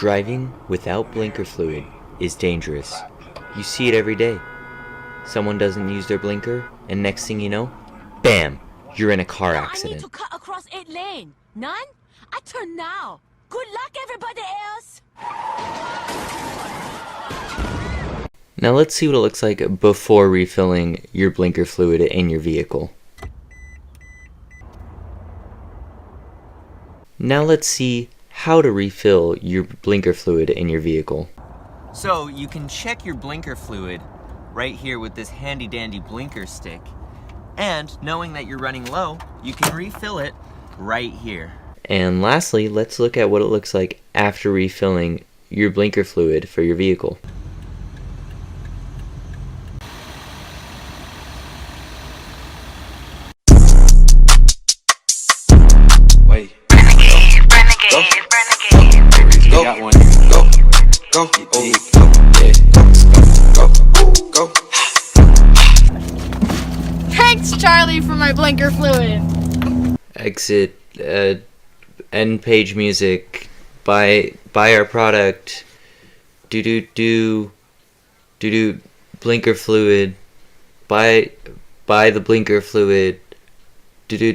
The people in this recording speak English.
Driving without blinker fluid is dangerous. You see it every day. Someone doesn't use their blinker, and next thing you know, bam! You're in a car accident. I need to cut across 8 lanes. None? I turn now. Good luck, everybody else! Now let's see what it looks like before refilling your blinker fluid in your vehicle. Now let's see how to refill your blinker fluid in your vehicle. So you can check your blinker fluid right here with this handy dandy blinker stick, and knowing that you're running low, you can refill it right here. And lastly, let's look at what it looks like after refilling your blinker fluid for your vehicle. Wait. Renegade. Go. Got one. Go. Go. Go. Thanks, Charli, for my blinker fluid. Exit, end page music, buy our product, do blinker fluid, buy the blinker fluid, do.